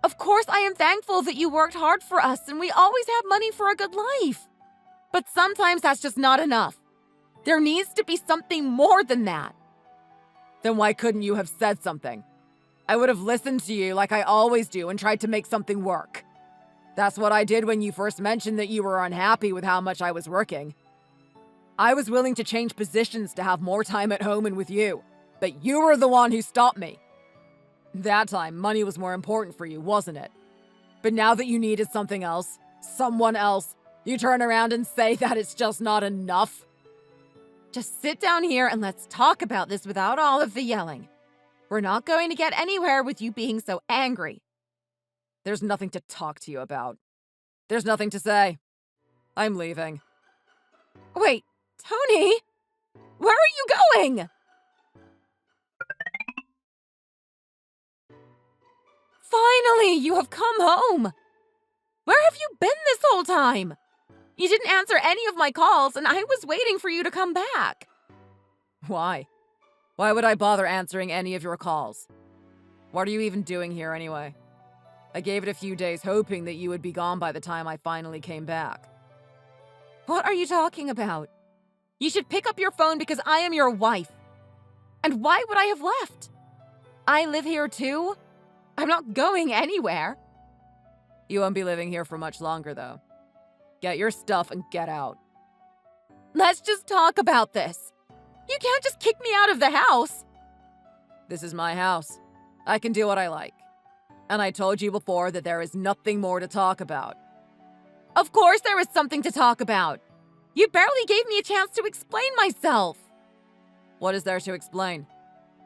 Of course, I am thankful that you worked hard for us and we always have money for a good life. But sometimes that's just not enough. There needs to be something more than that. Then why couldn't you have said something? I would have listened to you like I always do and tried to make something work. That's what I did when you first mentioned that you were unhappy with how much I was working. I was willing to change positions to have more time at home and with you, but you were the one who stopped me. That time, money was more important for you, wasn't it? But now that you needed something else, someone else, you turn around and say that it's just not enough? Just sit down here and let's talk about this without all of the yelling. We're not going to get anywhere with you being so angry. There's nothing to talk to you about. There's nothing to say. I'm leaving. Wait, Tony? Where are you going? Finally, you have come home! Where have you been this whole time? You didn't answer any of my calls, and I was waiting for you to come back. Why? Why would I bother answering any of your calls? What are you even doing here anyway? I gave it a few days hoping that you would be gone by the time I finally came back. What are you talking about? You should pick up your phone because I am your wife. And why would I have left? I live here too. I'm not going anywhere. You won't be living here for much longer, though. Get your stuff and get out. Let's just talk about this. You can't just kick me out of the house. This is my house. I can do what I like. And I told you before that there is nothing more to talk about. Of course there is something to talk about. You barely gave me a chance to explain myself. What is there to explain?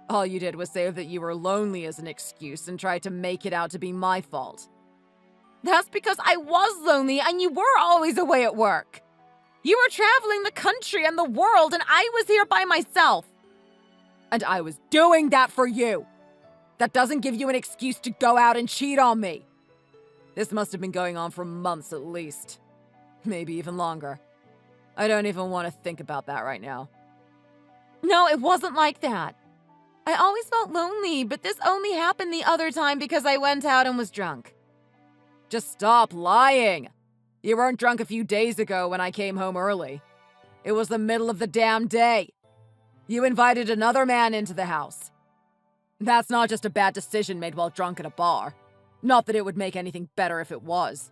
All you did was say that you were lonely as an excuse and tried to make it out to be my fault. That's because I was lonely and you were always away at work. You were traveling the country and the world and I was here by myself. And I was doing that for you. That doesn't give you an excuse to go out and cheat on me. This must have been going on for months at least. Maybe even longer. I don't even want to think about that right now. No, it wasn't like that. I always felt lonely, but this only happened the other time because I went out and was drunk. Just stop lying. You weren't drunk a few days ago when I came home early. It was the middle of the damn day. You invited another man into the house. That's not just a bad decision made while drunk at a bar. Not that it would make anything better if it was.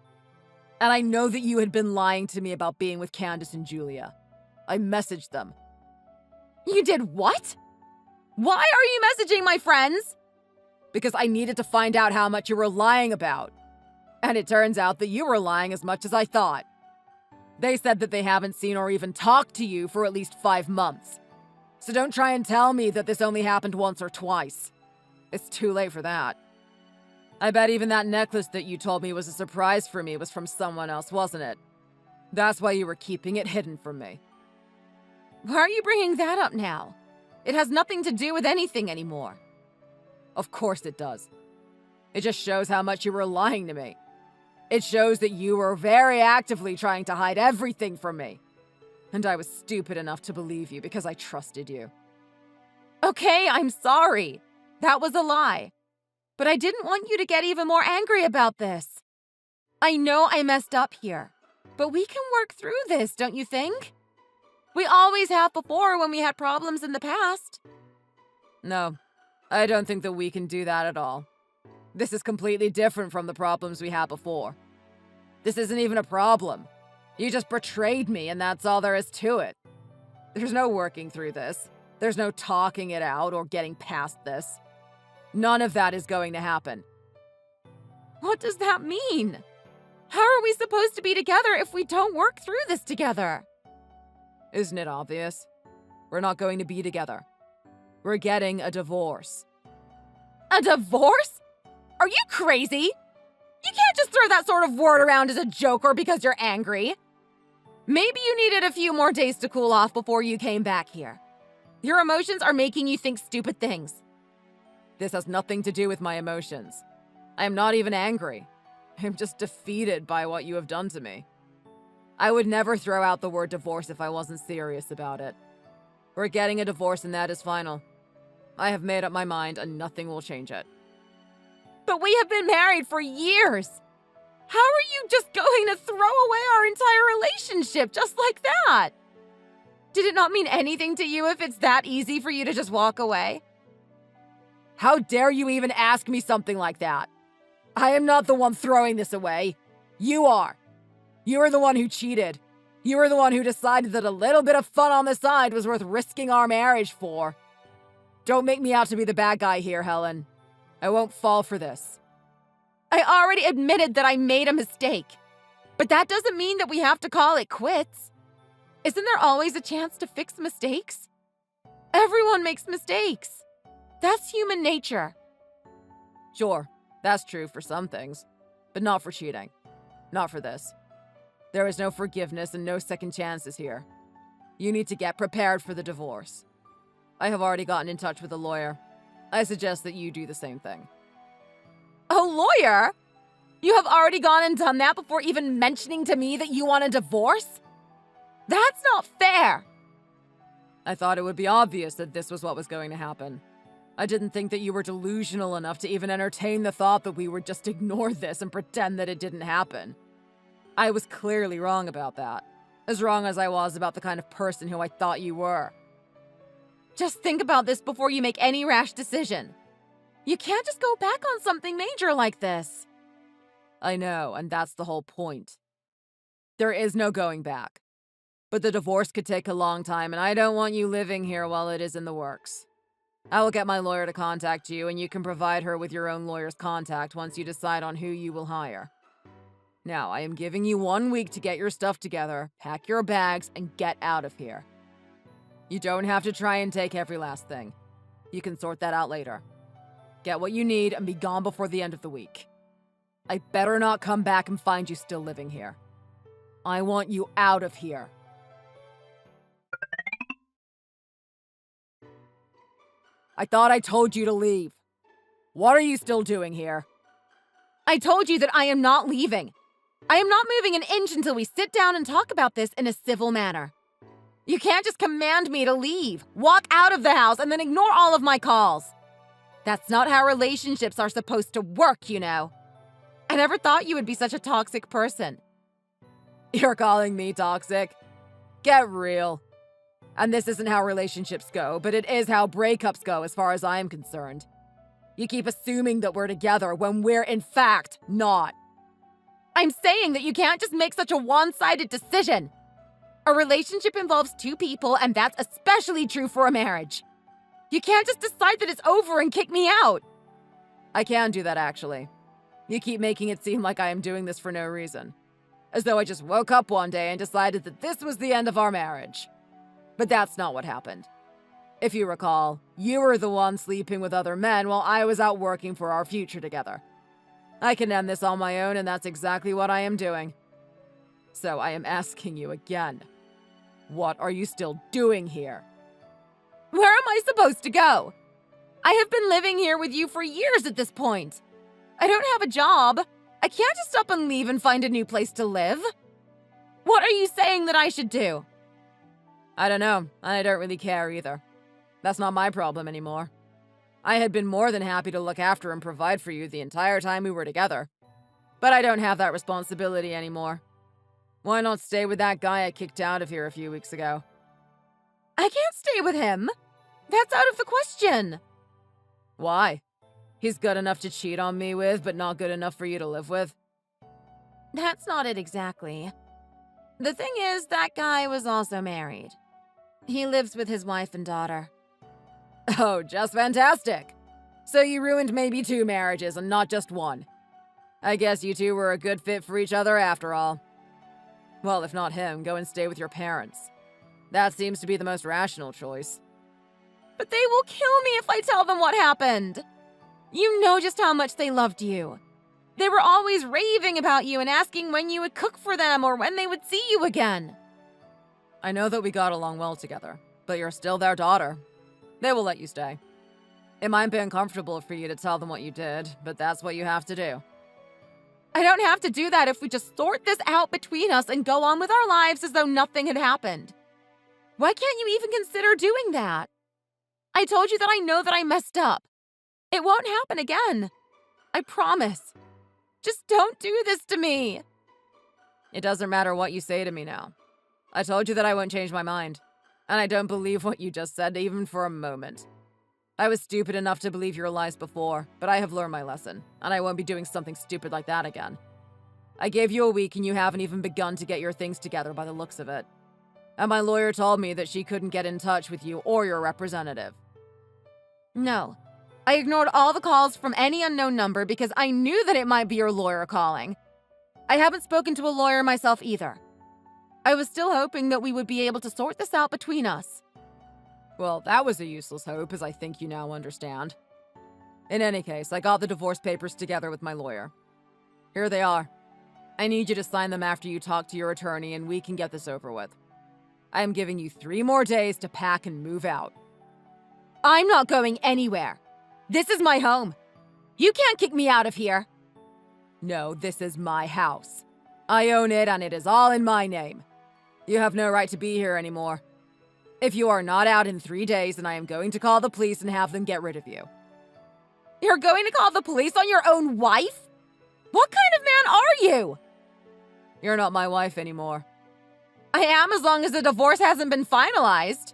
And I know that you had been lying to me about being with Candace and Julia. I messaged them. You did what? Why are you messaging my friends? Because I needed to find out how much you were lying about. And it turns out that you were lying as much as I thought. They said that they haven't seen or even talked to you for at least 5 months. So don't try and tell me that this only happened once or twice. It's too late for that. I bet even that necklace that you told me was a surprise for me was from someone else, wasn't it? That's why you were keeping it hidden from me. Why are you bringing that up now? It has nothing to do with anything anymore. Of course it does. It just shows how much you were lying to me. It shows that you were very actively trying to hide everything from me. And I was stupid enough to believe you because I trusted you. Okay, I'm sorry. That was a lie. But I didn't want you to get even more angry about this. I know I messed up here, but we can work through this, don't you think? We always have before when we had problems in the past. No, I don't think that we can do that at all. This is completely different from the problems we had before. This isn't even a problem. You just betrayed me and that's all there is to it. There's no working through this. There's no talking it out or getting past this. None of that is going to happen. What does that mean? How are we supposed to be together if we don't work through this together? Isn't it obvious? We're not going to be together. We're getting a divorce. A divorce? Are you crazy? You can't just throw that sort of word around as a joke or because you're angry. Maybe you needed a few more days to cool off before you came back here. Your emotions are making you think stupid things. This has nothing to do with my emotions. I am not even angry. I'm just defeated by what you have done to me. I would never throw out the word divorce if I wasn't serious about it. We're getting a divorce and that is final. I have made up my mind and nothing will change it. But we have been married for years. How are you just going to throw away our entire relationship just like that? Did it not mean anything to you if it's that easy for you to just walk away? How dare you even ask me something like that? I am not the one throwing this away. You are. You are the one who cheated. You are the one who decided that a little bit of fun on the side was worth risking our marriage for. Don't make me out to be the bad guy here, Helen. I won't fall for this. I already admitted that I made a mistake. But that doesn't mean that we have to call it quits. Isn't there always a chance to fix mistakes? Everyone makes mistakes. That's human nature. Sure, that's true for some things, but not for cheating. Not for this. There is no forgiveness and no second chances here. You need to get prepared for the divorce. I have already gotten in touch with a lawyer. I suggest that you do the same thing. A lawyer? You have already gone and done that before even mentioning to me that you want a divorce? That's not fair! I thought it would be obvious that this was what was going to happen. I didn't think that you were delusional enough to even entertain the thought that we would just ignore this and pretend that it didn't happen. I was clearly wrong about that. As wrong as I was about the kind of person who I thought you were. Just think about this before you make any rash decision. You can't just go back on something major like this. I know, and that's the whole point. There is no going back. But the divorce could take a long time, and I don't want you living here while it is in the works. I will get my lawyer to contact you, and you can provide her with your own lawyer's contact once you decide on who you will hire. Now, I am giving you 1 week to get your stuff together, pack your bags, and get out of here. You don't have to try and take every last thing. You can sort that out later. Get what you need and be gone before the end of the week. I better not come back and find you still living here. I want you out of here. I thought I told you to leave. What are you still doing here? I told you that I am not leaving. I am not moving an inch until we sit down and talk about this in a civil manner. You can't just command me to leave, walk out of the house, and then ignore all of my calls. That's not how relationships are supposed to work, you know. I never thought you would be such a toxic person. You're calling me toxic? Get real. And this isn't how relationships go, but it is how breakups go as far as I'm concerned. You keep assuming that we're together when we're in fact not. I'm saying that you can't just make such a one-sided decision. A relationship involves two people, and that's especially true for a marriage. You can't just decide that it's over and kick me out. I can do that, actually. You keep making it seem like I am doing this for no reason. As though I just woke up one day and decided that this was the end of our marriage. But that's not what happened. If you recall, you were the one sleeping with other men while I was out working for our future together. I can end this on my own, and that's exactly what I am doing. So I am asking you again. What are you still doing here? Where am I supposed to go? I have been living here with you for years at this point. I don't have a job. I can't just up and leave and find a new place to live. What are you saying that I should do? I don't know. I don't really care either. That's not my problem anymore. I had been more than happy to look after and provide for you the entire time we were together. But I don't have that responsibility anymore. Why not stay with that guy I kicked out of here a few weeks ago? I can't stay with him. That's out of the question. Why? He's good enough to cheat on me with, but not good enough for you to live with? That's not it exactly. The thing is, that guy was also married. He lives with his wife and daughter. Oh, just fantastic. So you ruined maybe 2 marriages and not just one. I guess you two were a good fit for each other after all. Well, if not him, go and stay with your parents. That seems to be the most rational choice. But they will kill me if I tell them what happened. You know just how much they loved you. They were always raving about you and asking when you would cook for them or when they would see you again. I know that we got along well together, but you're still their daughter. They will let you stay. It might be uncomfortable for you to tell them what you did, but that's what you have to do. I don't have to do that if we just sort this out between us and go on with our lives as though nothing had happened. Why can't you even consider doing that? I told you that I know that I messed up. It won't happen again. I promise. Just don't do this to me. It doesn't matter what you say to me now. I told you that I won't change my mind. And I don't believe what you just said even for a moment. I was stupid enough to believe your lies before, but I have learned my lesson, and I won't be doing something stupid like that again. I gave you a week and you haven't even begun to get your things together by the looks of it. And my lawyer told me that she couldn't get in touch with you or your representative. No, I ignored all the calls from any unknown number because I knew that it might be your lawyer calling. I haven't spoken to a lawyer myself either. I was still hoping that we would be able to sort this out between us. Well, that was a useless hope, as I think you now understand. In any case, I got the divorce papers together with my lawyer. Here they are. I need you to sign them after you talk to your attorney and we can get this over with. I am giving you 3 more days to pack and move out. I'm not going anywhere. This is my home. You can't kick me out of here. No, this is my house. I own it and it is all in my name. You have no right to be here anymore. If you are not out in 3 days, then I am going to call the police and have them get rid of you. You're going to call the police on your own wife? What kind of man are you? You're not my wife anymore. I am, as long as the divorce hasn't been finalized.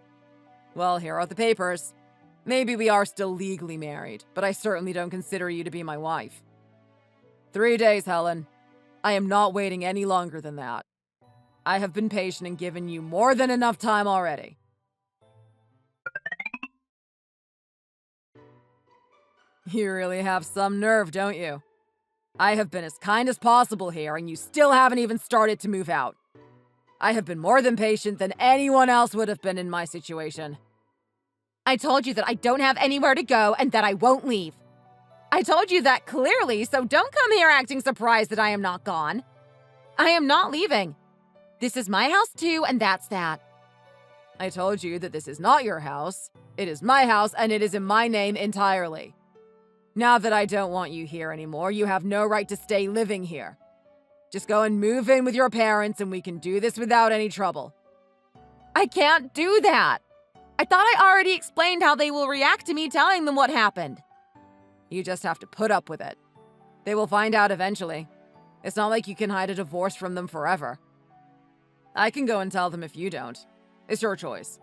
Well, here are the papers. Maybe we are still legally married, but I certainly don't consider you to be my wife. 3 days, Helen. I am not waiting any longer than that. I have been patient and given you more than enough time already. You really have some nerve, don't you? I have been as kind as possible here, and you still haven't even started to move out. I have been more than patient than anyone else would have been in my situation. I told you that I don't have anywhere to go and that I won't leave. I told you that clearly, so don't come here acting surprised that I am not gone. I am not leaving. This is my house too, and that's that. I told you that this is not your house. It is my house, and it is in my name entirely. Now that I don't want you here anymore, you have no right to stay living here. Just go and move in with your parents, and we can do this without any trouble. I can't do that. I thought I already explained how they will react to me telling them what happened. You just have to put up with it. They will find out eventually. It's not like you can hide a divorce from them forever. I can go and tell them if you don't. It's your choice.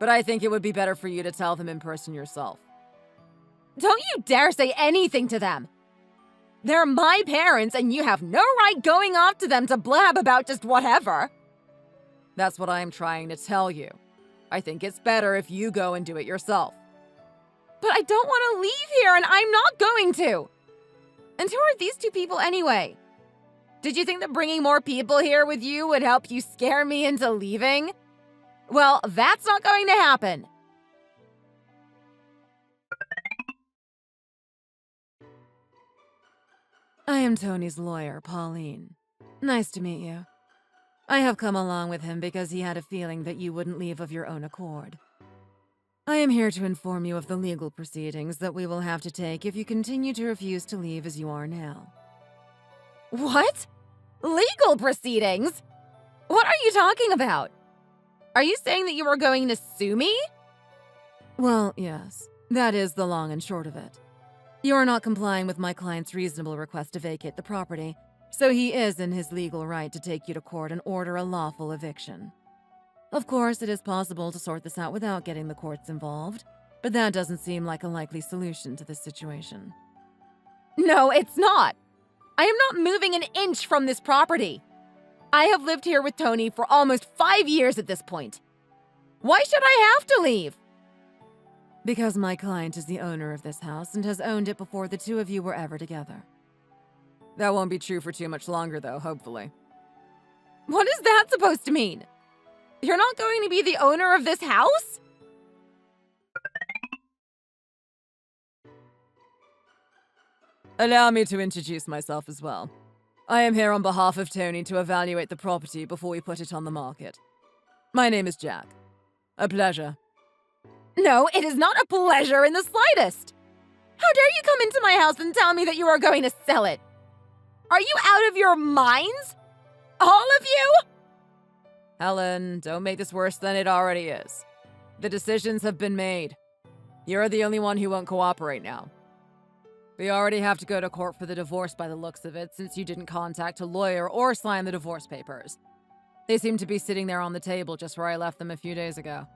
But I think it would be better for you to tell them in person yourself. Don't you dare say anything to them! They're my parents, and you have no right going off to them to blab about just whatever. That's what I'm trying to tell you. I think it's better if you go and do it yourself. But I don't want to leave here, and I'm not going to! And who are these 2 people anyway? Did you think that bringing more people here with you would help you scare me into leaving? Well, that's not going to happen. I am Tony's lawyer, Pauline. Nice to meet you. I have come along with him because he had a feeling that you wouldn't leave of your own accord. I am here to inform you of the legal proceedings that we will have to take if you continue to refuse to leave as you are now. What? Legal proceedings? What are you talking about? Are you saying that you are going to sue me? Well, yes. That is the long and short of it. You are not complying with my client's reasonable request to vacate the property, so he is in his legal right to take you to court and order a lawful eviction. Of course, it is possible to sort this out without getting the courts involved, but that doesn't seem like a likely solution to this situation. No, it's not! I am not moving an inch from this property. I have lived here with Tony for almost 5 years at this point. Why should I have to leave? Because my client is the owner of this house and has owned it before the 2 of you were ever together. That won't be true for too much longer, though, hopefully. What is that supposed to mean? You're not going to be the owner of this house? Allow me to introduce myself as well. I am here on behalf of Tony to evaluate the property before we put it on the market. My name is Jack. A pleasure. No, it is not a pleasure in the slightest. How dare you come into my house and tell me that you are going to sell it? Are you out of your minds? All of you? Helen, don't make this worse than it already is. The decisions have been made. You're the only one who won't cooperate now. We already have to go to court for the divorce by the looks of it, since you didn't contact a lawyer or sign the divorce papers. They seem to be sitting there on the table just where I left them a few days ago.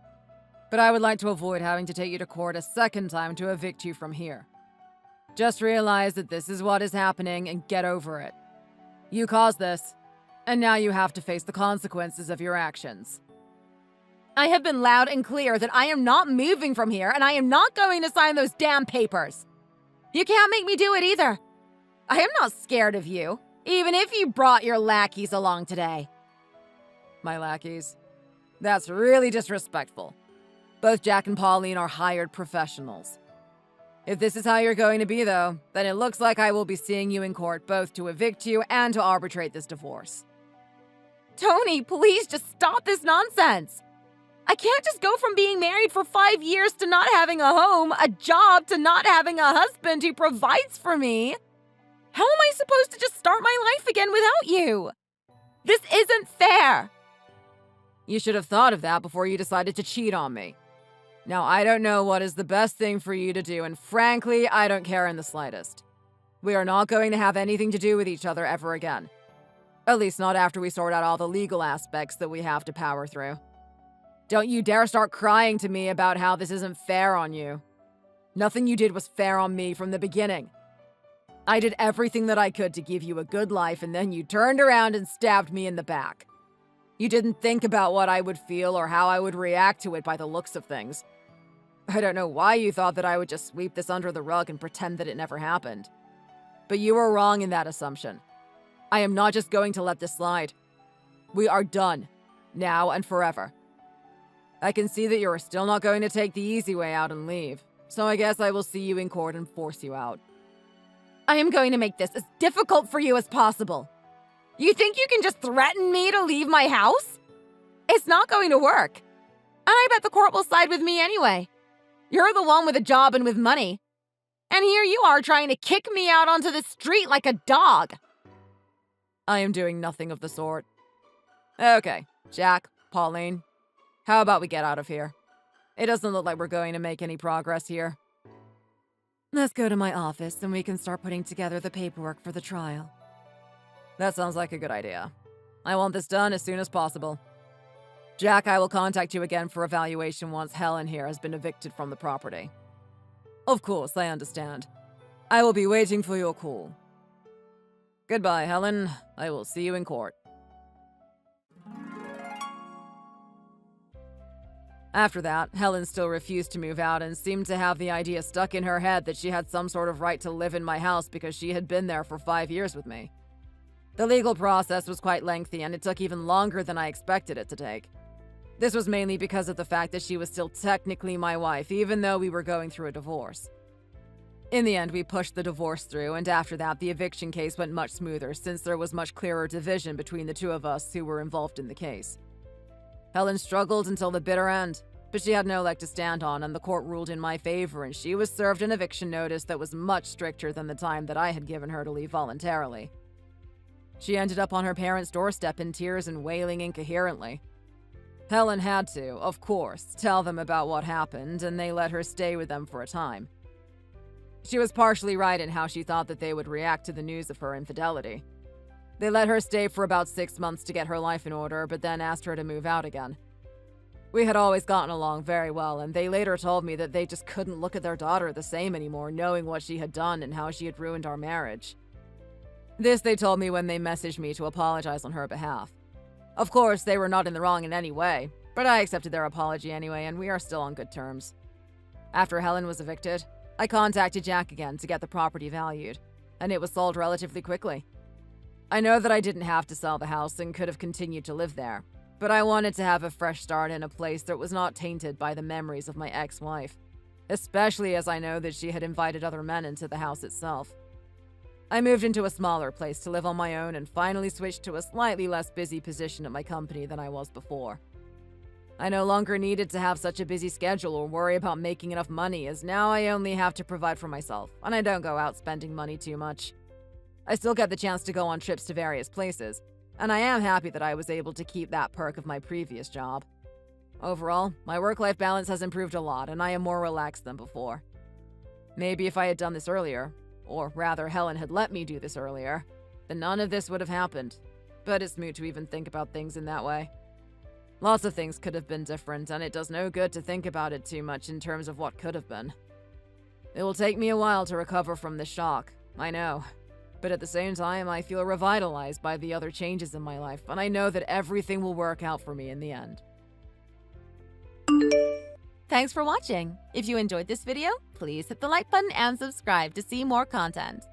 But I would like to avoid having to take you to court a second time to evict you from here. Just realize that this is what is happening and get over it. You caused this, and now you have to face the consequences of your actions. I have been loud and clear that I am not moving from here, and I am not going to sign those damn papers. You can't make me do it either. I am not scared of you, even if you brought your lackeys along today. My lackeys? That's really disrespectful. Both Jack and Pauline are hired professionals. If this is how you're going to be, though, then it looks like I will be seeing you in court both to evict you and to arbitrate this divorce. Tony, please just stop this nonsense. I can't just go from being married for 5 years to not having a home, a job, to not having a husband who provides for me. How am I supposed to just start my life again without you? This isn't fair. You should have thought of that before you decided to cheat on me. Now, I don't know what is the best thing for you to do, and frankly, I don't care in the slightest. We are not going to have anything to do with each other ever again. At least not after we sort out all the legal aspects that we have to power through. Don't you dare start crying to me about how this isn't fair on you. Nothing you did was fair on me from the beginning. I did everything that I could to give you a good life, and then you turned around and stabbed me in the back. You didn't think about what I would feel or how I would react to it by the looks of things. I don't know why you thought that I would just sweep this under the rug and pretend that it never happened. But you were wrong in that assumption. I am not just going to let this slide. We are done, now and forever. I can see that you are still not going to take the easy way out and leave, so I guess I will see you in court and force you out. I am going to make this as difficult for you as possible. You think you can just threaten me to leave my house? It's not going to work. And I bet the court will side with me anyway. You're the one with a job and with money. And here you are trying to kick me out onto the street like a dog. I am doing nothing of the sort. Okay, Jack, Pauline, how about we get out of here? It doesn't look like we're going to make any progress here. Let's go to my office and we can start putting together the paperwork for the trial. That sounds like a good idea. I want this done as soon as possible. Jack, I will contact you again for evaluation once Helen here has been evicted from the property. Of course, I understand. I will be waiting for your call. Goodbye, Helen. I will see you in court. After that, Helen still refused to move out and seemed to have the idea stuck in her head that she had some sort of right to live in my house because she had been there for 5 years with me. The legal process was quite lengthy, and it took even longer than I expected it to take. This was mainly because of the fact that she was still technically my wife, even though we were going through a divorce. In the end, we pushed the divorce through, and after that, the eviction case went much smoother since there was much clearer division between the two of us who were involved in the case. Helen struggled until the bitter end, but she had no leg to stand on, and the court ruled in my favor, and she was served an eviction notice that was much stricter than the time that I had given her to leave voluntarily. She ended up on her parents' doorstep in tears and wailing incoherently. Helen had to, of course, tell them about what happened, and they let her stay with them for a time. She was partially right in how she thought that they would react to the news of her infidelity. They let her stay for about 6 months to get her life in order, but then asked her to move out again. We had always gotten along very well, and they later told me that they just couldn't look at their daughter the same anymore, knowing what she had done and how she had ruined our marriage. This they told me when they messaged me to apologize on her behalf. Of course, they were not in the wrong in any way, but I accepted their apology anyway, and we are still on good terms. After Helen was evicted, I contacted Jack again to get the property valued, and it was sold relatively quickly. I know that I didn't have to sell the house and could have continued to live there, but I wanted to have a fresh start in a place that was not tainted by the memories of my ex-wife, especially as I know that she had invited other men into the house itself. I moved into a smaller place to live on my own and finally switched to a slightly less busy position at my company than I was before. I no longer needed to have such a busy schedule or worry about making enough money, as now I only have to provide for myself, and I don't go out spending money too much. I still get the chance to go on trips to various places, and I am happy that I was able to keep that perk of my previous job. Overall, my work-life balance has improved a lot, and I am more relaxed than before. Maybe if I had done this earlier, or rather Helen had let me do this earlier, then none of this would have happened. But it's moot to even think about things in that way. Lots of things could have been different, and it does no good to think about it too much in terms of what could have been. It will take me a while to recover from this shock, I know. But at the same time, I feel revitalized by the other changes in my life, and I know that everything will work out for me in the end. Thanks for watching! If you enjoyed this video, please hit the like button and subscribe to see more content.